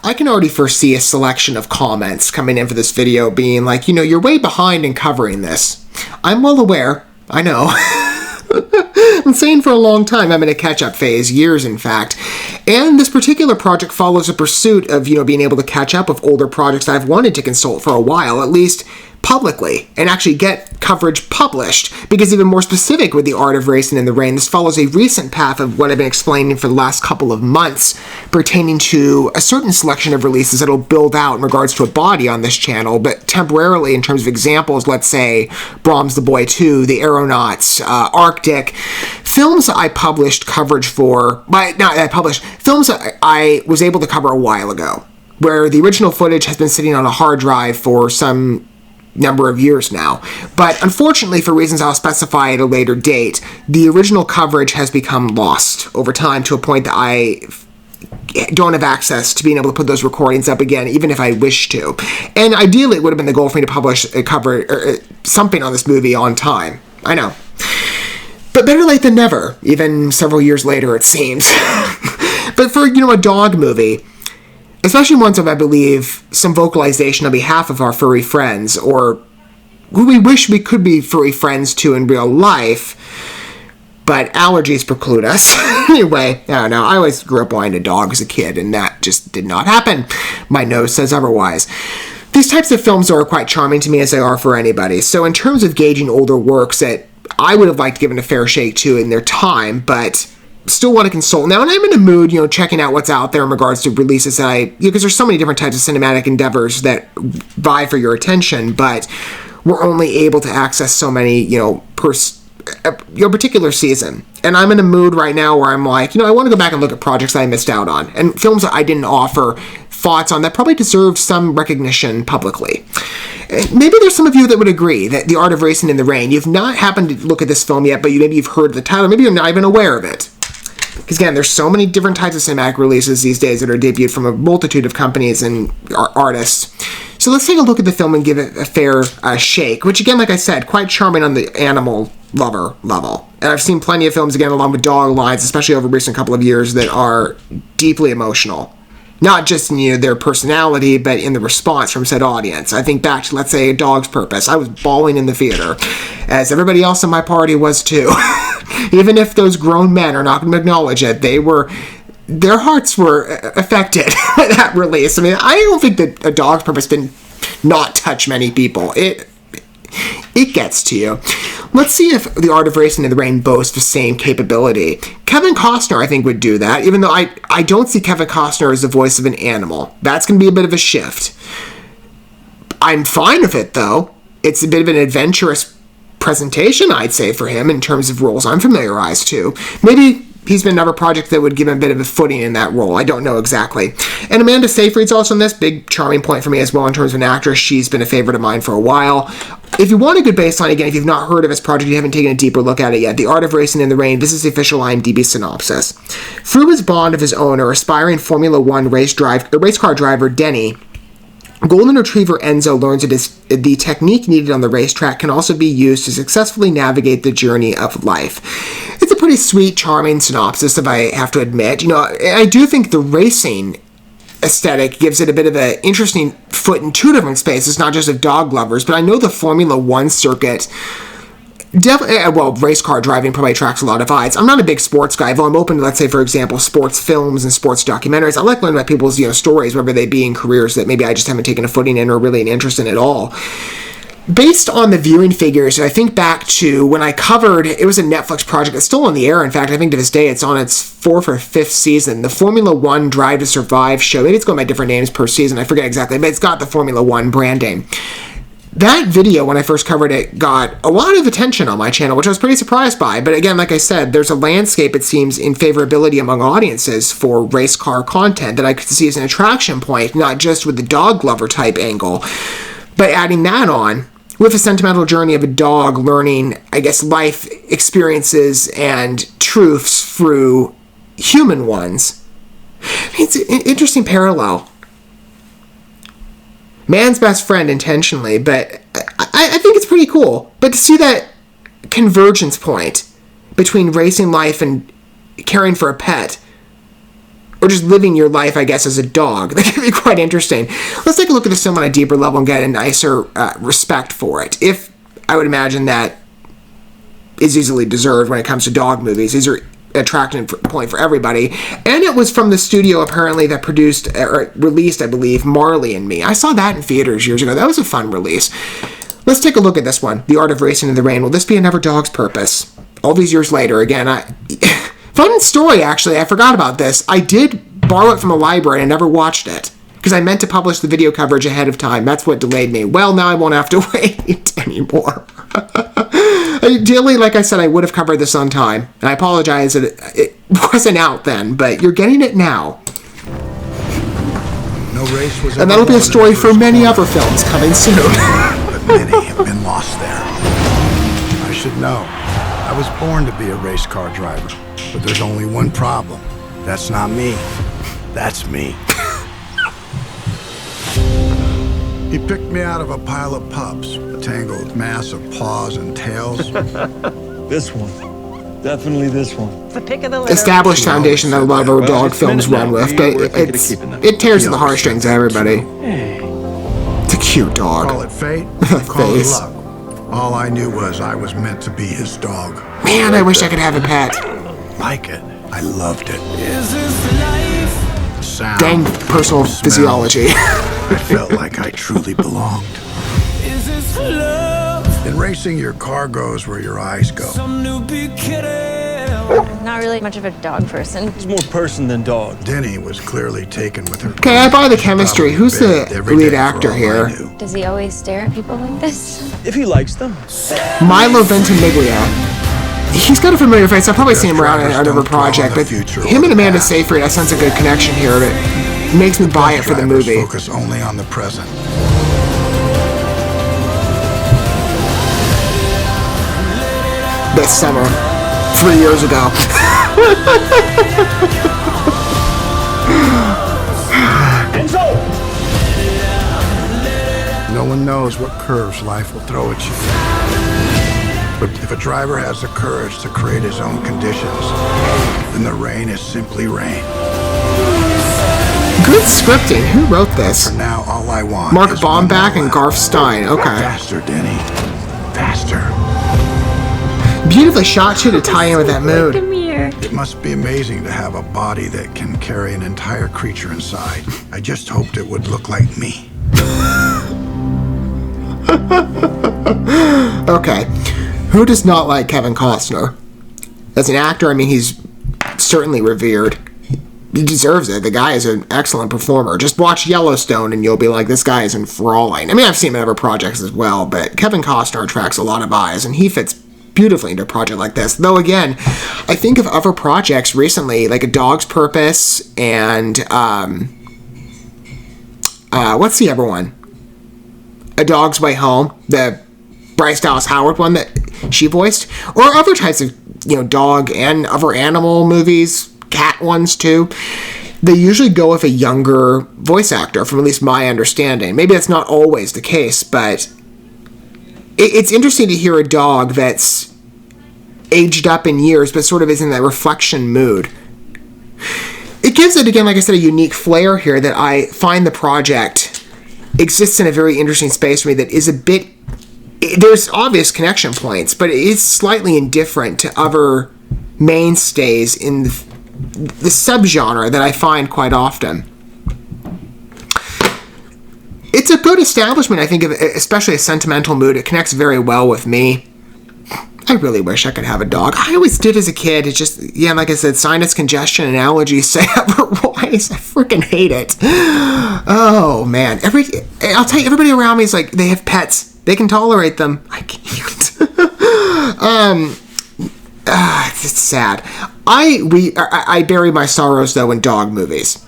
I can already foresee a selection of comments coming in for this video being like, you're way behind in covering this. I'm well aware. I know. I've been saying for a long time I'm in a catch-up phase, years in fact. And this particular project follows a pursuit of, being able to catch up with older projects that I've wanted to consult for a while, at least publicly, and actually get coverage published. Because even more specific with the art of racing in the rain, this follows a recent path of what I've been explaining for the last couple of months pertaining to a certain selection of releases that'll build out in regards to a body on this channel, but temporarily in terms of examples, let's say Brahms the Boy 2, The Aeronauts, Arctic, films I published coverage for, films I was able to cover a while ago, where the original footage has been sitting on a hard drive for some number of years now. But unfortunately, for reasons I'll specify at a later date, the original coverage has become lost over time to a point that I don't have access to being able to put those recordings up again, even if I wish to. And ideally, it would have been the goal for me to publish a cover something on this movie on time. I know. But better late than never, even several years later, it seems. But for, a dog movie, especially ones of, I believe, some vocalization on behalf of our furry friends, or who we wish we could be furry friends to in real life, but allergies preclude us. Anyway, I don't know. I always grew up wanting a dog as a kid, and that just did not happen. My nose says otherwise. These types of films are quite charming to me, as they are for anybody. So in terms of gauging older works that I would have liked given a fair shake to in their time, but still want to consult now, and I'm in a mood, checking out what's out there in regards to releases that because there's so many different types of cinematic endeavors that vie for your attention, but we're only able to access so many, per particular season. And I'm in a mood right now where I'm like, I want to go back and look at projects that I missed out on, and films that I didn't offer thoughts on that probably deserved some recognition publicly. Maybe there's some of you that would agree that The Art of Racing in the Rain, you've not happened to look at this film yet, but maybe you've heard the title, maybe you're not even aware of it. Because again, there's so many different types of cinematic releases these days that are debuted from a multitude of companies and artists. So let's take a look at the film and give it a fair shake, which again, like I said, quite charming on the animal lover level. And I've seen plenty of films, again, along with dog lines, especially over the recent couple of years, that are deeply emotional. Not just in their personality, but in the response from said audience. I think back to, let's say, A Dog's Purpose. I was bawling in the theater, as everybody else in my party was too. Even if those grown men are not going to acknowledge it, their hearts were affected by that release. I mean, I don't think that A Dog's Purpose didn't not touch many people. It gets to you. Let's see if The Art of Racing in the Rain boasts the same capability. Kevin Costner, I think, would do that, even though I don't see Kevin Costner as the voice of an animal. That's going to be a bit of a shift. I'm fine with it, though. It's a bit of an adventurous presentation, I'd say, for him in terms of roles I'm familiarized to. Maybe he's been another project that would give him a bit of a footing in that role. I don't know exactly. And Amanda Seyfried's also in this. Big charming point for me as well in terms of an actress. She's been a favorite of mine for a while. If you want a good baseline, again, if you've not heard of this project, you haven't taken a deeper look at it yet, The Art of Racing in the Rain, this is the official IMDb synopsis. Through his bond of his owner, aspiring Formula One race car driver Denny, Golden Retriever Enzo learns that the technique needed on the racetrack can also be used to successfully navigate the journey of life. It's a pretty sweet, charming synopsis, if I have to admit. I do think the racing aesthetic gives it a bit of an interesting foot in two different spaces, not just of dog lovers, but I know the Formula One circuit definitely, race car driving probably attracts a lot of eyes. I'm not a big sports guy, though I'm open to, let's say, for example, sports films and sports documentaries. I like learning about people's, stories, whether they be in careers that maybe I just haven't taken a footing in or really an interest in at all. Based on the viewing figures, I think back to when I covered, it was a Netflix project that's still on the air. In fact, I think to this day it's on its 4th or 5th season. The Formula One Drive to Survive show. Maybe it's going by different names per season. I forget exactly, but it's got the Formula One branding. That video, when I first covered it, got a lot of attention on my channel, which I was pretty surprised by. But again, like I said, there's a landscape, it seems, in favorability among audiences for race car content that I could see as an attraction point, not just with the dog lover type angle, but adding that on with a sentimental journey of a dog learning, I guess, life experiences and truths through human ones. It's an interesting parallel. Man's best friend intentionally, but I think it's pretty cool. But to see that convergence point between racing life and caring for a pet, or just living your life, I guess, as a dog. That can be quite interesting. Let's take a look at this film on a deeper level and get a nicer respect for it. If I would imagine that is easily deserved when it comes to dog movies. These are attracting point for everybody. And it was from the studio, apparently, that produced, or released, I believe, Marley and Me. I saw that in theaters years ago. That was a fun release. Let's take a look at this one, The Art of Racing in the Rain. Will this be another Dog's Purpose? All these years later, again, fun story, actually. I forgot about this. I did borrow it from a library and I never watched it because I meant to publish the video coverage ahead of time. That's what delayed me. Well, now I won't have to wait anymore. Ideally, like I said, I would have covered this on time. And I apologize that it wasn't out then, but you're getting it now. No race was and that'll be a story for many other films coming soon. But many have been lost there. I should know. I was born to be a race car driver. But there's only one problem. That's not me. That's me. He picked me out of a pile of pups, a tangled mass of paws and tails. This one. Definitely this one. The pick of the litter. Established foundation that a lot of our dog films run with, but it tears at the heartstrings of everybody. It's a cute dog. Call it fate, call it luck. All I knew was I was meant to be his dog. Man, I wish I could have a pet. Like it. I loved it. The sound, Dang personal physiology. I felt like I truly belonged. In racing, your car goes where your eyes go. Not really much of a dog person. He's more person than dog. Denny was clearly taken with her. Okay, I buy the chemistry. Who's the lead actor here? Does he always stare at people like this? If he likes them. Milo Ventimiglia. He's got a familiar face. I've probably seen him around in another project, but him and Amanda Seyfried, I sense a good connection here that makes me buy it for the movie. Focus only on the present. This summer, 3 years ago. Enzo! No one knows what curves life will throw at you. But if a driver has the courage to create his own conditions, then the rain is simply rain. Good scripting. Who wrote this? For now, all I want Mark is Baumbach and Garth Stein. Okay. Faster, Denny. Faster. Beautifully shot too to tie in with that mood. Come here. It must be amazing to have a body that can carry an entire creature inside. I just hoped it would look like me. Okay. Who does not like Kevin Costner? As an actor, I mean, he's certainly revered. He deserves it. The guy is an excellent performer. Just watch Yellowstone and you'll be like, this guy is enthralling. I mean, I've seen him in other projects as well, but Kevin Costner attracts a lot of eyes, and he fits beautifully into a project like this. Though, again, I think of other projects recently, like A Dog's Purpose and, what's the other one? A Dog's Way Home, the Bryce Dallas Howard one that she voiced, or other types of, dog and other animal movies, cat ones too. They usually go with a younger voice actor, from at least my understanding. Maybe that's not always the case, but it's interesting to hear a dog that's aged up in years, but sort of is in that reflection mood. It gives it, again, like I said, a unique flair here that I find the project exists in a very interesting space for me that is a bit... There's obvious connection points, but it's slightly indifferent to other mainstays in the subgenre that I find quite often. It's a good establishment, I think, of especially a sentimental mood. It connects very well with me. I really wish I could have a dog. I always did as a kid. It's just, like I said, sinus congestion and allergies say otherwise. I freaking hate it. Oh, man. I'll tell you, everybody around me is like, they have pets. They can tolerate them. I can't. It's sad. I bury my sorrows, though, in dog movies.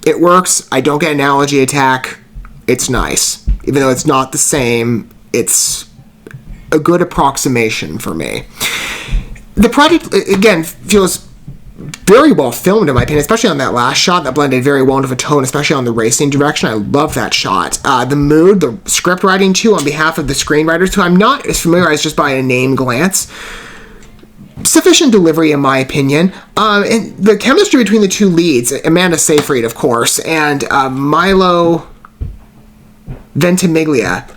It works. I don't get an allergy attack. It's nice. Even though it's not the same, it's a good approximation for me. The project, again, feels very well filmed, in my opinion, especially on that last shot that blended very well into a tone, especially on the racing direction. I love that shot. The mood, the script writing, too, on behalf of the screenwriters, who I'm not as familiarized just by a name glance. sufficient delivery, in my opinion. And the chemistry between the two leads, Amanda Seyfried, of course, and Milo Ventimiglia.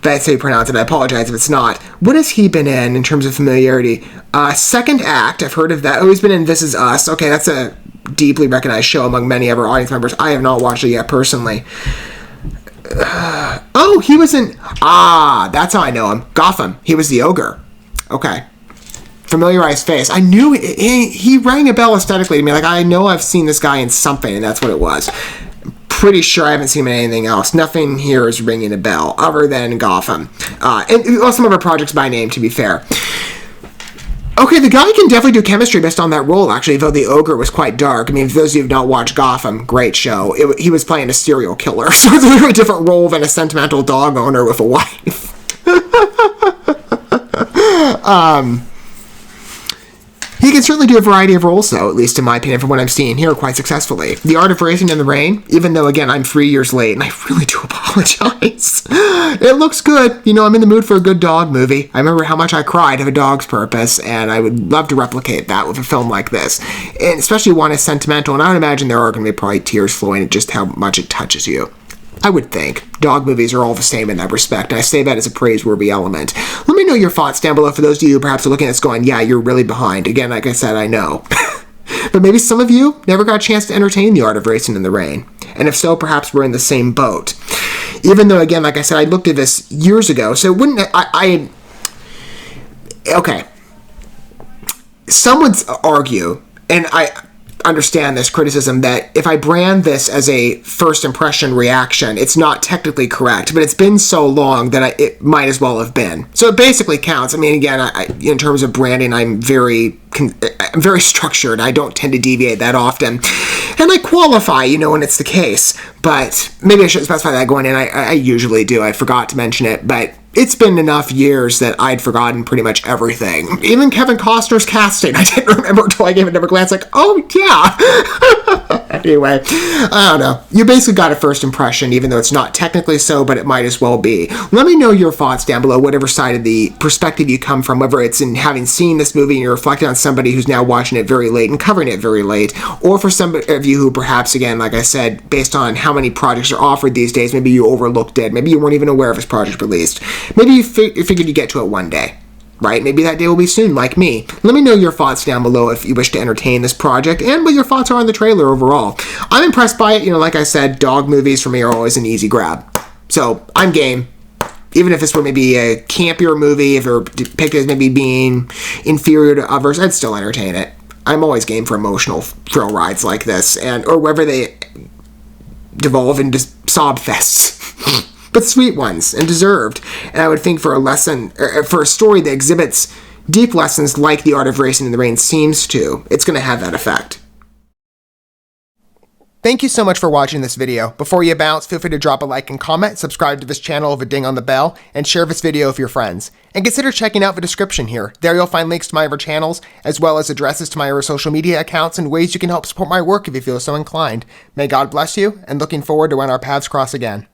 That's how you pronounce it. I apologize if it's not. What has he been in terms of familiarity? Second Act. I've heard of that. Oh, he's been in This Is Us. Okay, that's a deeply recognized show among many of our audience members. I have not watched it yet, personally. Oh, he was in... that's how I know him. Gotham. He was the ogre. Okay. Familiarized face. I knew he rang a bell aesthetically to me. Like, I know I've seen this guy in something, and that's what it was. Pretty sure I haven't seen him in anything else. Nothing here is ringing a bell other than Gotham. And some of our projects by name, to be fair. Okay, the guy can definitely do chemistry based on that role, actually, though the ogre was quite dark. I mean, for those of you who have not watched Gotham, great show. He was playing a serial killer, so it's a very different role than a sentimental dog owner with a wife. He can certainly do a variety of roles, though, at least in my opinion, from what I'm seeing here, quite successfully. The Art of Racing in the Rain, even though, again, I'm 3 years late, and I really do apologize. It looks good. You know, I'm in the mood for a good dog movie. I remember how much I cried of A Dog's Purpose, and I would love to replicate that with a film like this. And especially one as sentimental, and I would imagine there are going to be probably tears flowing at just how much it touches you. I would think. Dog movies are all the same in that respect, and I say that as a praiseworthy element. Let me know your thoughts down below for those of you who perhaps are looking at this going, yeah, you're really behind. Again, like I said, I know. But maybe some of you never got a chance to entertain The Art of Racing in the Rain. And if so, perhaps we're in the same boat. Even though, again, like I said, I looked at this years ago, so it wouldn't... Okay. Some would argue, and I understand this criticism, that if I brand this as a first impression reaction, it's not technically correct, but it's been so long that it might as well have been. So it basically counts. I mean, again, in terms of branding, I'm very structured. I don't tend to deviate that often. And I qualify, when it's the case. But maybe I should specify that going in. I usually do. I forgot to mention it, but it's been enough years that I'd forgotten pretty much everything. Even Kevin Costner's casting, I didn't remember until I gave it a glance, like, oh, yeah. Anyway, I don't know. You basically got a first impression, even though it's not technically so, but it might as well be. Let me know your thoughts down below, whatever side of the perspective you come from, whether it's in having seen this movie and you're reflecting on somebody who's now watching it very late and covering it very late, or for some of you who perhaps, again, like I said, based on how many projects are offered these days, maybe you overlooked it, maybe you weren't even aware of this project released. Maybe you figured you'd get to it one day, right? Maybe that day will be soon, like me. Let me know your thoughts down below if you wish to entertain this project, and what your thoughts are on the trailer overall. I'm impressed by it. Like I said, dog movies for me are always an easy grab. So, I'm game. Even if this were maybe a campier movie, if it were depicted as maybe being inferior to others, I'd still entertain it. I'm always game for emotional thrill rides like this, or whether they devolve into sob fests. But sweet ones, and deserved. And I would think for a story that exhibits deep lessons like The Art of Racing in the Rain seems to, it's going to have that effect. Thank you so much for watching this video. Before you bounce, feel free to drop a like and comment, subscribe to this channel with a ding on the bell, and share this video with your friends. And consider checking out the description here. There you'll find links to my other channels, as well as addresses to my other social media accounts and ways you can help support my work if you feel so inclined. May God bless you, and looking forward to when our paths cross again.